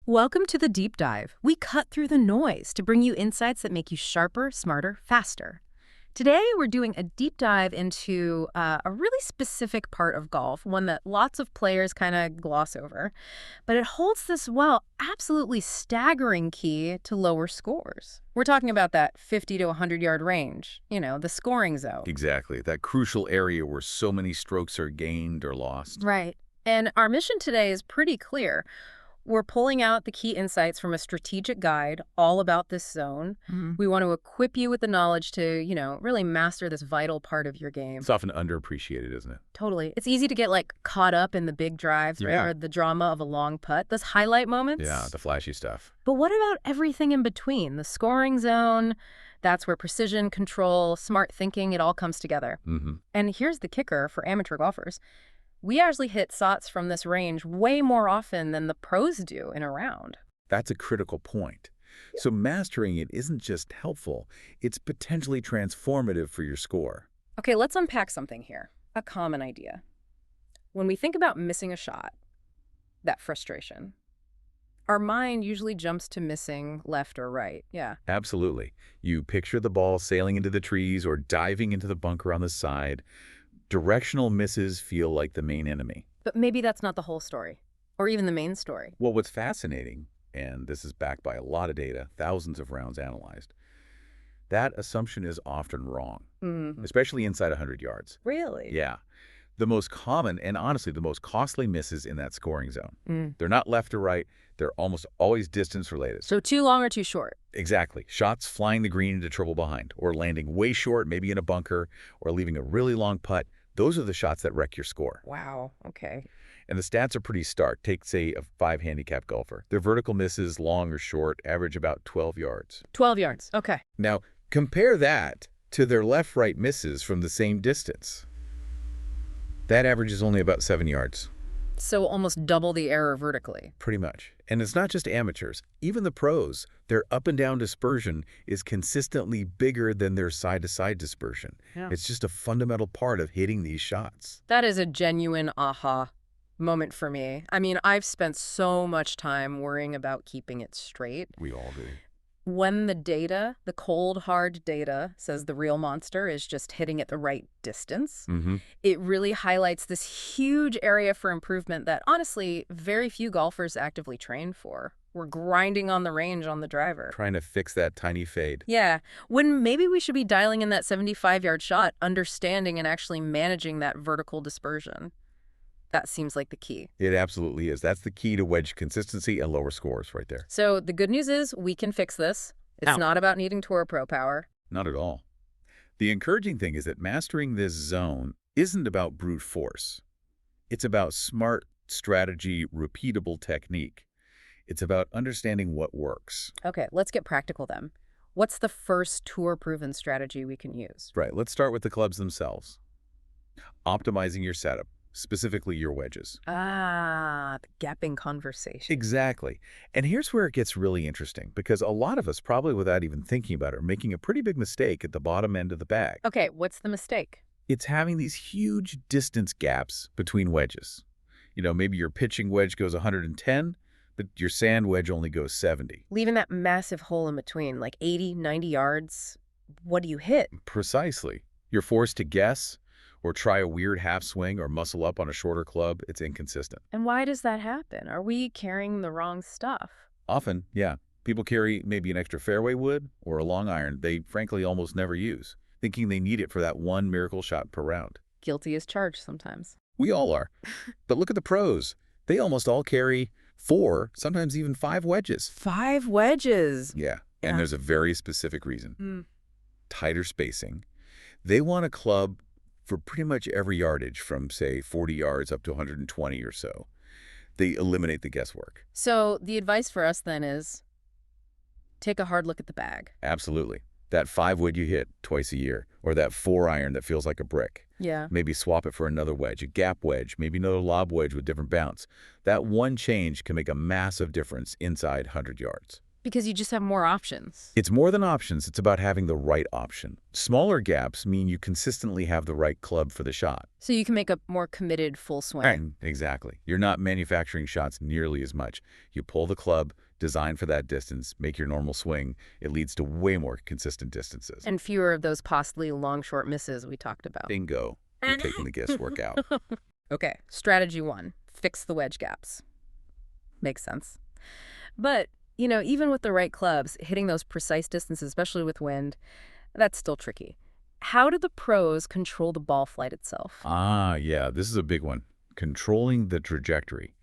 Welcome to the deep dive. We cut through the noise to bring you insights that make you sharper, smarter, faster. Today, we're doing a deep dive into a really specific part of golf, one that lots of players kind of gloss over. But it holds this, well, absolutely staggering key to lower scores. We're talking about that 50 to 100-yard range, the scoring zone. Exactly, that crucial area where so many strokes are gained or lost. Right. And our mission today is pretty clear. We're pulling out the key insights from a strategic guide all about this zone. We want to equip you with the knowledge to, really master this vital part of your game. It's often underappreciated, isn't it? Totally. It's easy to get, caught up in the big drives, right? Yeah. Or the drama of a long putt, those highlight moments. Yeah, the flashy stuff. But what about everything in between? The scoring zone, that's where precision, control, smart thinking, it all comes together. And here's the kicker for amateur golfers. We actually hit shots from this range way more often than the pros do in a round. That's a critical point. So mastering it isn't just helpful, it's potentially transformative for your score. Okay, let's unpack something here. A common idea. When we think about missing a shot, that frustration, our mind usually jumps to missing left or right. Yeah. Absolutely. You picture the ball sailing into the trees or diving into the bunker on the side. Directional misses feel like the main enemy. But maybe that's not the whole story, or even the main story. Well, what's fascinating, and this is backed by a lot of data, thousands of rounds analyzed, that assumption is often wrong, especially inside 100 yards. Really? Yeah. The most common and honestly the most costly misses in that scoring zone. They're not left or right. They're almost always distance related. So too long or too short? Exactly. Shots flying the green into trouble behind, or landing way short, maybe in a bunker, or leaving a really long putt. Those are the shots that wreck your score. Wow. Okay. And the stats are pretty stark. Take, say, a 5 handicap golfer. Their vertical misses, long or short, average about 12 yards. 12 yards. Okay. Now, compare that to their left-right misses from the same distance. That average is only about 7 yards. So almost double the error vertically. Pretty much. And it's not just amateurs. Even the pros, their up and down dispersion is consistently bigger than their side-to-side dispersion. Yeah. It's just a fundamental part of hitting these shots. That is a genuine aha moment for me. I mean, I've spent so much time worrying about keeping it straight. We all do. When the data, the cold, hard data, says the real monster is just hitting at the right distance, it really highlights this huge area for improvement that, honestly, very few golfers actively train for. We're grinding on the range on the driver. Trying to fix that tiny fade. Yeah. When maybe we should be dialing in that 75-yard shot, understanding and actually managing that vertical dispersion. That seems like the key. It absolutely is. That's the key to wedge consistency and lower scores right there. So the good news is we can fix this. It's not about needing Tour Pro power. Not at all. The encouraging thing is that mastering this zone isn't about brute force. It's about smart strategy, repeatable technique. It's about understanding what works. Okay, let's get practical then. What's the first tour-proven strategy we can use? Right, let's start with the clubs themselves. Optimizing your setup. Specifically your wedges. Ah, the gapping conversation. Exactly. And here's where it gets really interesting, because a lot of us, probably without even thinking about it, are making a pretty big mistake at the bottom end of the bag. Okay, what's the mistake? It's having these huge distance gaps between wedges. Maybe your pitching wedge goes 110, but your sand wedge only goes 70. Leaving that massive hole in between, like 80, 90 yards. What do you hit? Precisely. You're forced to guess, or try a weird half swing, or muscle up on a shorter club. It's inconsistent. And why does that happen? Are we carrying the wrong stuff? Often, yeah. People carry maybe an extra fairway wood or a long iron they frankly almost never use, thinking they need it for that one miracle shot per round. Guilty as charged sometimes. We all are. But look at the pros. They almost all carry 4, sometimes even 5 wedges. 5 wedges? Yeah, and there's a very specific reason. Tighter spacing. They want a club for pretty much every yardage from, say, 40 yards up to 120 or so. They eliminate the guesswork. So the advice for us then is take a hard look at the bag. Absolutely. That 5 wood you hit twice a year, or that 4 iron that feels like a brick. Yeah. Maybe swap it for another wedge, a gap wedge, maybe another lob wedge with different bounce. That one change can make a massive difference inside 100 yards. Because you just have more options. It's more than options. It's about having the right option. Smaller gaps mean you consistently have the right club for the shot. So you can make a more committed full swing. Right, exactly. You're not manufacturing shots nearly as much. You pull the club, design for that distance, make your normal swing. It leads to way more consistent distances. And fewer of those possibly long, short misses we talked about. Bingo. You're taking the guesswork out. Okay, strategy 1, fix the wedge gaps. Makes sense. But, even with the right clubs, hitting those precise distances, especially with wind, that's still tricky. How do the pros control the ball flight itself? Yeah, this is a big one. Controlling the trajectory.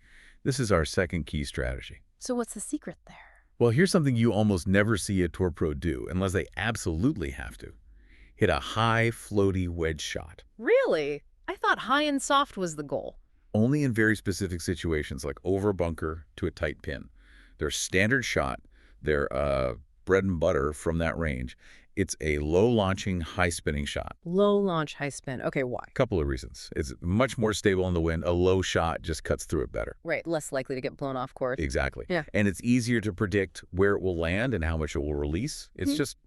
This is our second key strategy. So what's the secret there? Well, here's something you almost never see a tour pro do, unless they absolutely have to. Hit a high, floaty wedge shot. Really? I thought high and soft was the goal. Only in very specific situations, like over a bunker to a tight pin. Their standard shot, their bread and butter from that range, it's a low-launching, high-spinning shot. Low launch, high spin. Okay, why? Couple of reasons. It's much more stable in the wind. A low shot just cuts through it better. Right, less likely to get blown off course. Exactly. Yeah. And it's easier to predict where it will land and how much it will release. It's just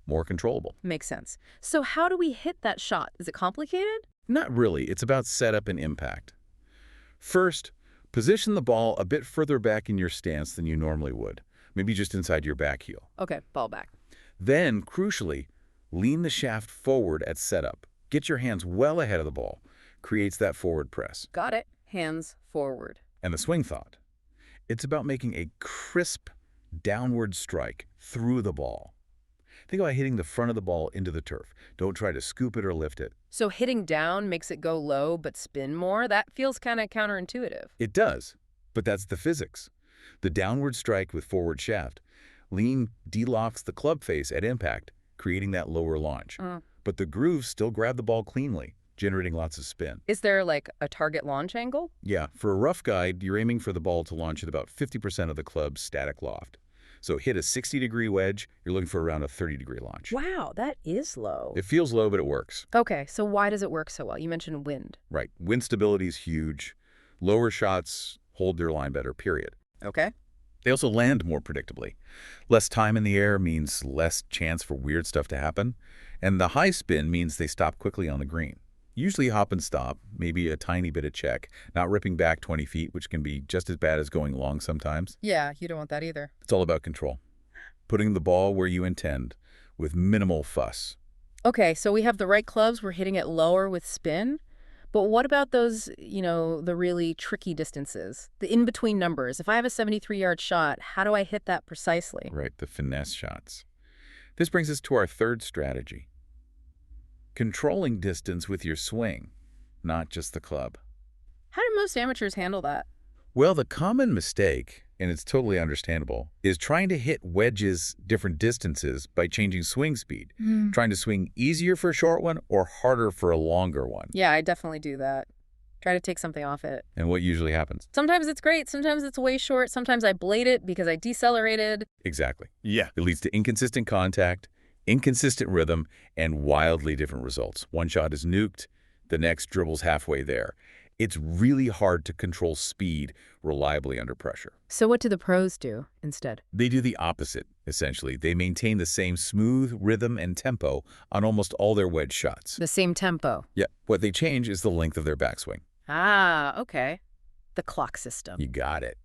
more controllable. Makes sense. So how do we hit that shot? Is it complicated? Not really. It's about setup and impact. First, position the ball a bit further back in your stance than you normally would, maybe just inside your back heel. Okay, ball back. Then, crucially, lean the shaft forward at setup. Get your hands well ahead of the ball. Creates that forward press. Got it. Hands forward. And the swing thought. It's about making a crisp downward strike through the ball. Think about hitting the front of the ball into the turf. Don't try to scoop it or lift it. So hitting down makes it go low but spin more? That feels kind of counterintuitive. It does, but that's the physics. The downward strike with forward shaft. Lean de-lofts the club face at impact, creating that lower launch. But the grooves still grab the ball cleanly, generating lots of spin. Is there like a target launch angle? Yeah, for a rough guide, you're aiming for the ball to launch at about 50% of the club's static loft. So hit a 60-degree wedge, you're looking for around a 30-degree launch. Wow, that is low. It feels low, but it works. Okay, so why does it work so well? You mentioned wind. Right. Wind stability is huge. Lower shots hold their line better, period. Okay. They also land more predictably. Less time in the air means less chance for weird stuff to happen. And the high spin means they stop quickly on the green. Usually hop and stop, maybe a tiny bit of check, not ripping back 20 feet, which can be just as bad as going long sometimes. Yeah, you don't want that either. It's all about control. Putting the ball where you intend with minimal fuss. Okay, so we have the right clubs. We're hitting it lower with spin. But what about those, the really tricky distances, the in-between numbers? If I have a 73-yard shot, how do I hit that precisely? Right, the finesse shots. This brings us to our third strategy. Controlling distance with your swing, not just the club. How do most amateurs handle that? Well, the common mistake, and it's totally understandable, is trying to hit wedges different distances by changing swing speed. Trying to swing easier for a short one or harder for a longer one. Yeah, I definitely do that. Try to take something off it. And what usually happens? Sometimes it's great. Sometimes it's way short. Sometimes I blade it because I decelerated. Exactly. Yeah. It leads to inconsistent contact, inconsistent rhythm, and wildly different results. One shot is nuked, the next dribbles halfway there. It's really hard to control speed reliably under pressure. So what do the pros do instead? They do the opposite, essentially. They maintain the same smooth rhythm and tempo on almost all their wedge shots. The same tempo. Yeah. What they change is the length of their backswing. Ah, okay. The clock system. You got it.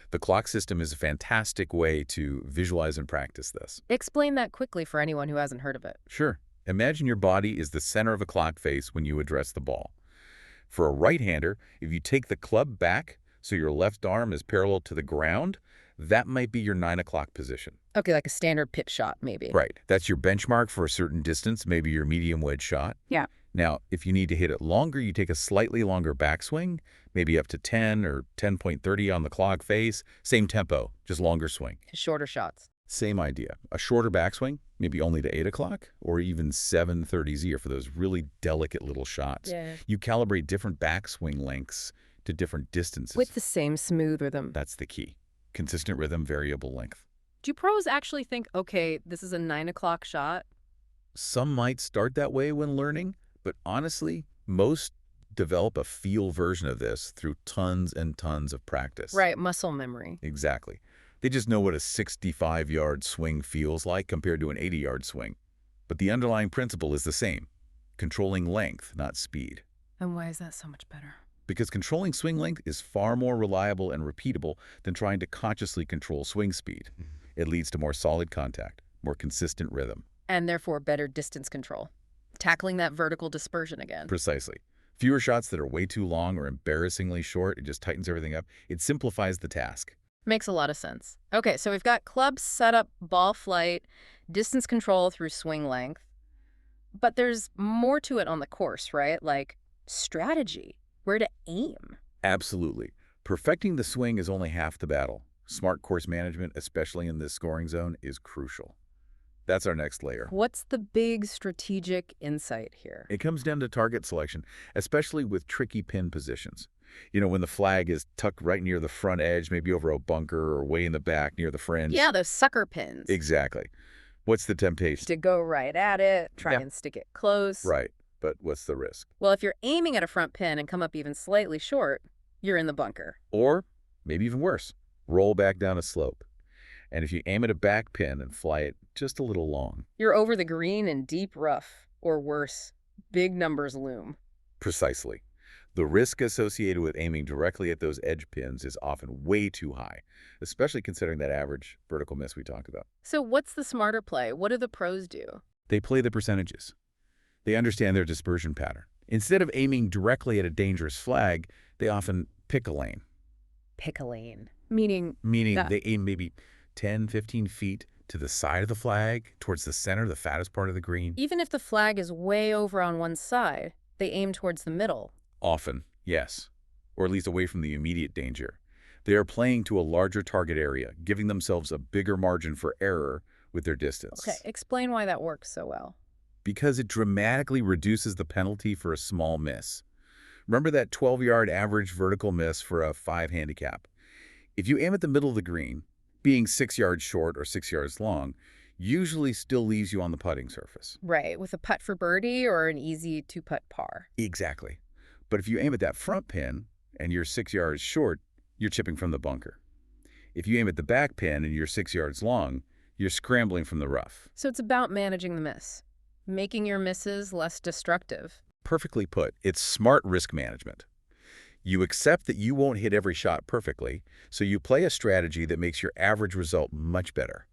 The clock system is a fantastic way to visualize and practice this. Explain that quickly for anyone who hasn't heard of it. Sure. Imagine your body is the center of a clock face when you address the ball. For a right-hander, if you take the club back so your left arm is parallel to the ground, that might be your 9 o'clock position. Okay, like a standard pitch shot, maybe. Right. That's your benchmark for a certain distance, maybe your medium wedge shot. Yeah. Now, if you need to hit it longer, you take a slightly longer backswing, maybe up to 10 or 10.30 on the clock face. Same tempo, just longer swing. Shorter shots. Same idea. A shorter backswing, maybe only to 8 o'clock, or even 7:30 for those really delicate little shots. Yeah. You calibrate different backswing lengths to different distances. With the same smooth rhythm. That's the key. Consistent rhythm, variable length. Do pros actually think, okay, this is a 9 o'clock shot? Some might start that way when learning, but honestly, most develop a feel version of this through tons and tons of practice. Right, muscle memory. Exactly. They just know what a 65-yard swing feels like compared to an 80-yard swing. But the underlying principle is the same, controlling length, not speed. And why is that so much better? Because controlling swing length is far more reliable and repeatable than trying to consciously control swing speed. It leads to more solid contact, more consistent rhythm. And therefore better distance control. Tackling that vertical dispersion again. Precisely. Fewer shots that are way too long or embarrassingly short. It just tightens everything up. It simplifies the task. Makes a lot of sense. Okay, so we've got club setup, ball flight, distance control through swing length. But there's more to it on the course, right? Like strategy, where to aim. Absolutely. Perfecting the swing is only half the battle. Smart course management, especially in this scoring zone, is crucial. That's our next layer. What's the big strategic insight here? It comes down to target selection, especially with tricky pin positions. When the flag is tucked right near the front edge, maybe over a bunker or way in the back near the fringe. Yeah, those sucker pins. Exactly. What's the temptation? To go right at it, try and stick it close. Right. But what's the risk? Well, if you're aiming at a front pin and come up even slightly short, you're in the bunker. Or, maybe even worse, roll back down a slope. And if you aim at a back pin and fly it just a little long. You're over the green in deep rough, or worse, big numbers loom. Precisely. The risk associated with aiming directly at those edge pins is often way too high, especially considering that average vertical miss we talked about. So what's the smarter play? What do the pros do? They play the percentages. They understand their dispersion pattern. Instead of aiming directly at a dangerous flag, they often pick a lane. Pick a lane. Meaning They aim maybe 10, 15 feet to the side of the flag, towards the center, the fattest part of the green. even if the flag is way over on one side, they aim towards the middle. Often, yes, or at least away from the immediate danger. They are playing to a larger target area, giving themselves a bigger margin for error with their distance. Okay, explain why that works so well. Because it dramatically reduces the penalty for a small miss. Remember that 12-yard average vertical miss for a 5 handicap? If you aim at the middle of the green, being 6 yards short or 6 yards long, usually still leaves you on the putting surface. Right, with a putt for birdie or an easy two-putt par. Exactly. But if you aim at that front pin and you're 6 yards short, you're chipping from the bunker. If you aim at the back pin and you're 6 yards long, you're scrambling from the rough. So it's about managing the miss, making your misses less destructive. Perfectly put. It's smart risk management. You accept that you won't hit every shot perfectly, so you play a strategy that makes your average result much better.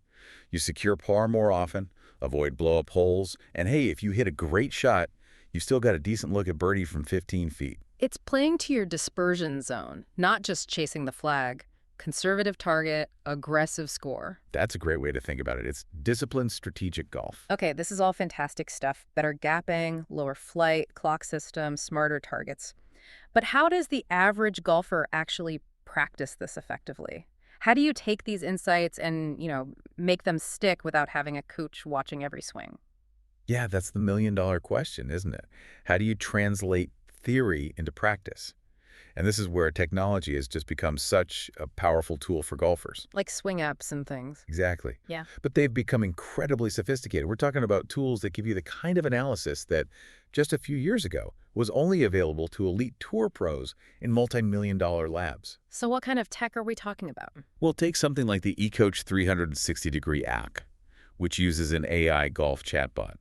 You secure par more often, avoid blow-up holes, and hey, if you hit a great shot, you still got a decent look at birdie from 15 feet. It's playing to your dispersion zone, not just chasing the flag. Conservative target, aggressive score. That's a great way to think about it. It's disciplined, strategic golf. Okay, this is all fantastic stuff. Better gapping, lower flight, clock system, smarter targets. But how does the average golfer actually practice this effectively? How do you take these insights and, make them stick without having a coach watching every swing? Yeah, that's the million-dollar question, isn't it? How do you translate theory into practice? And this is where technology has just become such a powerful tool for golfers. Like swing apps and things. Exactly. Yeah. But they've become incredibly sophisticated. We're talking about tools that give you the kind of analysis that just a few years ago was only available to elite tour pros in multi-million-dollar labs. So what kind of tech are we talking about? Well, take something like the eCoach 360-degree app, which uses an AI golf chatbot.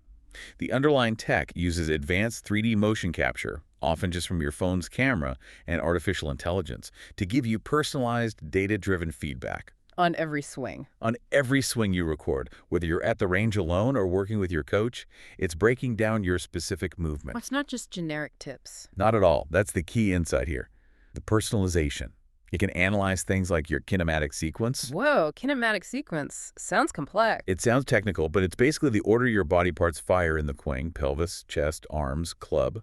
The underlying tech uses advanced 3D motion capture, often just from your phone's camera, and artificial intelligence to give you personalized, data-driven feedback. On every swing. On every swing you record, whether you're at the range alone or working with your coach, it's breaking down your specific movement. Well, it's not just generic tips. Not at all. That's the key insight here. The personalization. It can analyze things like your kinematic sequence. Whoa, kinematic sequence. Sounds complex. It sounds technical, but it's basically the order your body parts fire in the swing: pelvis, chest, arms, club.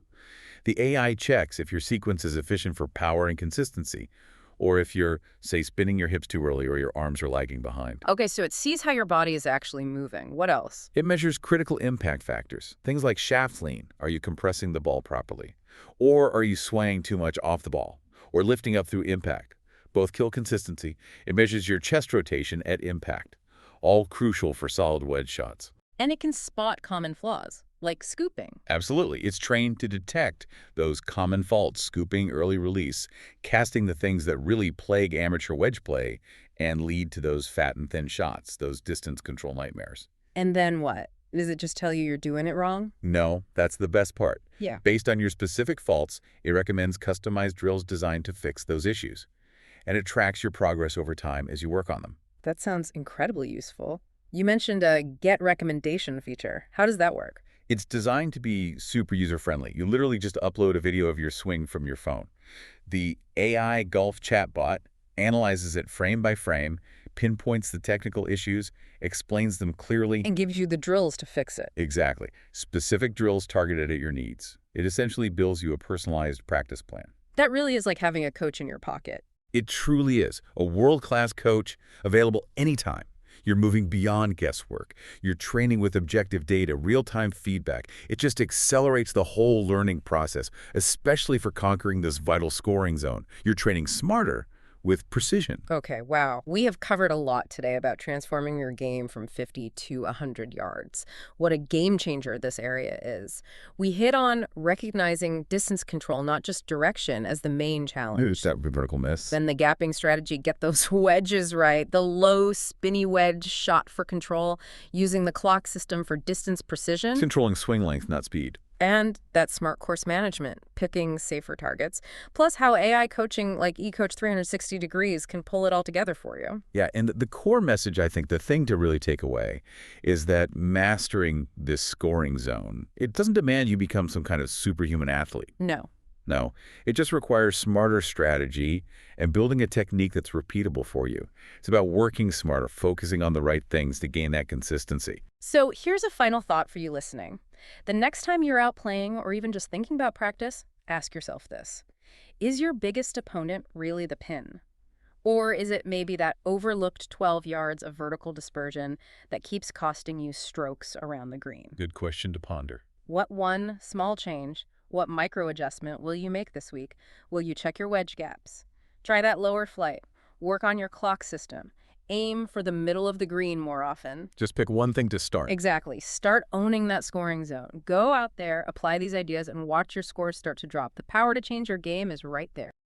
The AI checks if your sequence is efficient for power and consistency, or if you're, say, spinning your hips too early or your arms are lagging behind. Okay, so it sees how your body is actually moving. What else? It measures critical impact factors, things like shaft lean. Are you compressing the ball properly? Or are you swaying too much off the ball? Or lifting up through impact? Both kill consistency. It measures your chest rotation at impact, all crucial for solid wedge shots. And it can spot common flaws, like scooping. Absolutely. It's trained to detect those common faults: scooping, early release, casting, the things that really plague amateur wedge play, and lead to those fat and thin shots, those distance control nightmares. And then what? Does it just tell you you're doing it wrong? No, that's the best part. Yeah. Based on your specific faults, it recommends customized drills designed to fix those issues. And it tracks your progress over time as you work on them. That sounds incredibly useful. You mentioned a get recommendation feature. How does that work? It's designed to be super user-friendly. You literally just upload a video of your swing from your phone. The AI golf chatbot analyzes it frame by frame, pinpoints the technical issues, explains them clearly. And gives you the drills to fix it. Exactly. Specific drills targeted at your needs. It essentially builds you a personalized practice plan. That really is like having a coach in your pocket. It truly is. A world-class coach available anytime. You're moving beyond guesswork. You're training with objective data, real-time feedback. It just accelerates the whole learning process, especially for conquering this vital scoring zone. You're training smarter with precision. Okay, wow. We have covered a lot today about transforming your game from 50 to 100 yards. What a game changer this area is. We hit on recognizing distance control, not just direction, as the main challenge. It's that vertical miss. Then the gapping strategy, get those wedges right. The low, spinny wedge shot for control, using the clock system for distance precision. It's controlling swing length, not speed. And that smart course management, picking safer targets, plus how AI coaching like eCoach 360 degrees can pull it all together for you. Yeah, and the core message, I think, the thing to really take away is that mastering this scoring zone, it doesn't demand you become some kind of superhuman athlete. No. No, it just requires smarter strategy and building a technique that's repeatable for you. It's about working smarter, focusing on the right things to gain that consistency. So here's a final thought for you listening. The next time you're out playing or even just thinking about practice, ask yourself this. Is your biggest opponent really the pin? Or is it maybe that overlooked 12 yards of vertical dispersion that keeps costing you strokes around the green? Good question to ponder. What one small change, what micro adjustment will you make this week? Will you check your wedge gaps? Try that lower flight. Work on your clock system. Aim for the middle of the green more often. Just pick one thing to start. Exactly. Start owning that scoring zone. Go out there, apply these ideas, and watch your scores start to drop. The power to change your game is right there.